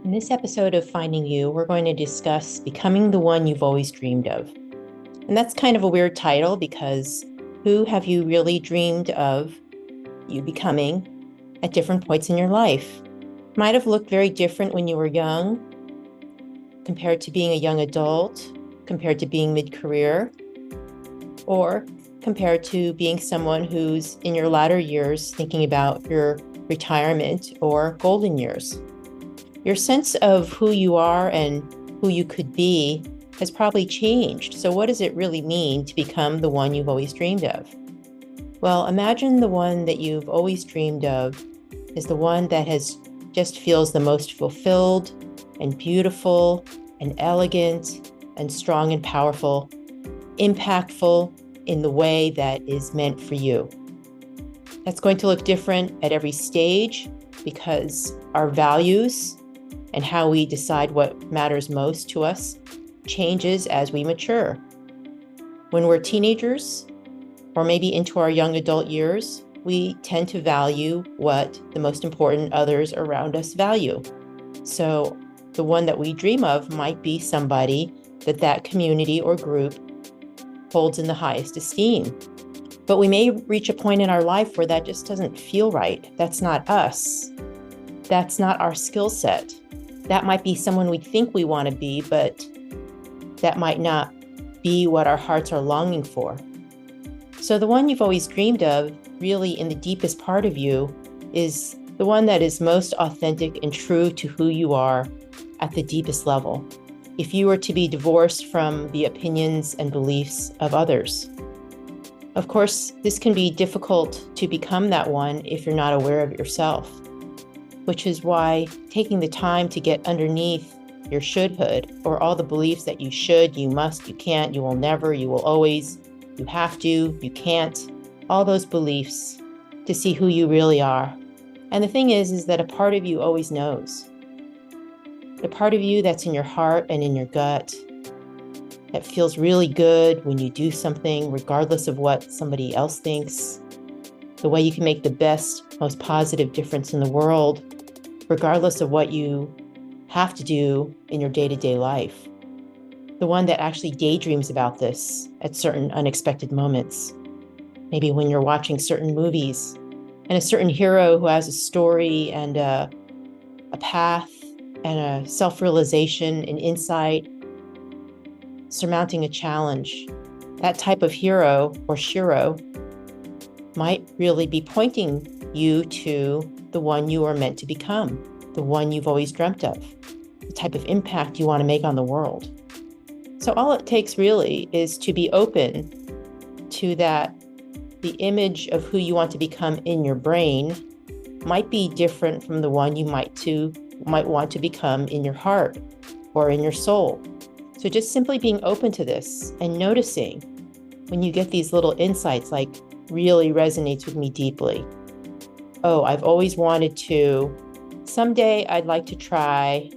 In this episode of Finding You, we're going to discuss becoming the one you've always dreamed of. And that's kind of a weird title because who have you really dreamed of you becoming at different points in your life? Might have looked very different when you were young compared to being a young adult, compared to being mid-career, or compared to being someone who's in your latter years thinking about your retirement or golden years. Your sense of who you are and who you could be has probably changed. So what does it really mean to become the one you've always dreamed of? Well, imagine the one that you've always dreamed of is the one that just feels the most fulfilled and beautiful and elegant and strong and powerful, impactful in the way that is meant for you. That's going to look different at every stage because our values and how we decide what matters most to us changes as we mature. When we're teenagers, or maybe into our young adult years, we tend to value what the most important others around us value. So the one that we dream of might be somebody that community or group holds in the highest esteem. But we may reach a point in our life where that just doesn't feel right. That's not us. That's not our skill set. That might be someone we think we want to be, but that might not be what our hearts are longing for. So the one you've always dreamed of, really in the deepest part of you, is the one that is most authentic and true to who you are at the deepest level. If you were to be divorced from the opinions and beliefs of others. Of course, this can be difficult to become that one if you're not aware of yourself, which is why taking the time to get underneath your shouldhood, or all the beliefs that you should, you must, you can't, you will never, you will always, you have to, you can't, all those beliefs, to see who you really are. And the thing is that a part of you always knows. The part of you that's in your heart and in your gut, that feels really good when you do something, regardless of what somebody else thinks, the way you can make the best, most positive difference in the world, regardless of what you have to do in your day-to-day life. The one that actually daydreams about this at certain unexpected moments. Maybe when you're watching certain movies and a certain hero who has a story and a path and a self-realization and insight, surmounting a challenge. That type of hero or shiro might really be pointing you to the one you are meant to become, the one you've always dreamt of, the type of impact you want to make on the world. So all it takes really is to be open to that. The image of who you want to become in your brain might be different from the one you might want to become in your heart or in your soul. So just simply being open to this and noticing when you get these little insights, like really resonates with me deeply. Oh, I've always wanted to. Someday I'd like to try.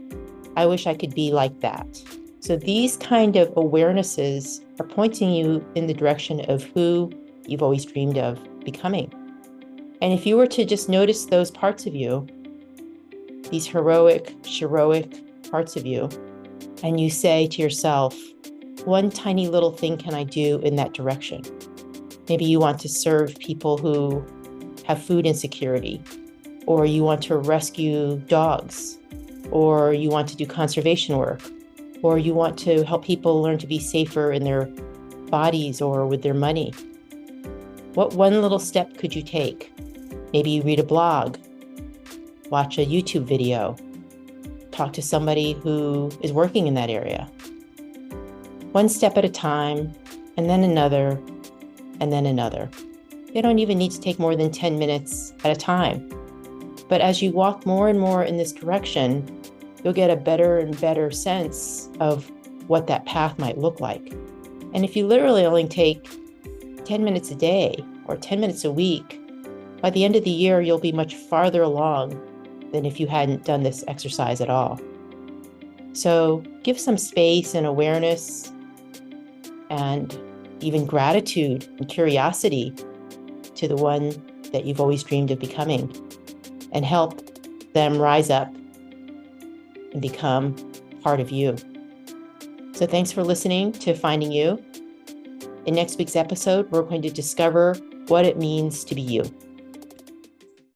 I wish I could be like that. So these kind of awarenesses are pointing you in the direction of who you've always dreamed of becoming. And if you were to just notice those parts of you, these heroic parts of you, and you say to yourself, one tiny little thing can I do in that direction? Maybe you want to serve people who have food insecurity, or you want to rescue dogs, or you want to do conservation work, or you want to help people learn to be safer in their bodies or with their money. What one little step could you take? Maybe you read a blog, watch a YouTube video, talk to somebody who is working in that area. One step at a time, and then another, and then another. They don't even need to take more than 10 minutes at a time. But as you walk more and more in this direction, you'll get a better and better sense of what that path might look like. And if you literally only take 10 minutes a day or 10 minutes a week, by the end of the year, you'll be much farther along than if you hadn't done this exercise at all. So give some space and awareness and even gratitude and curiosity to the one that you've always dreamed of becoming, and help them rise up and become part of you. So thanks for listening to Finding You. In next week's episode, we're going to discover what it means to be you.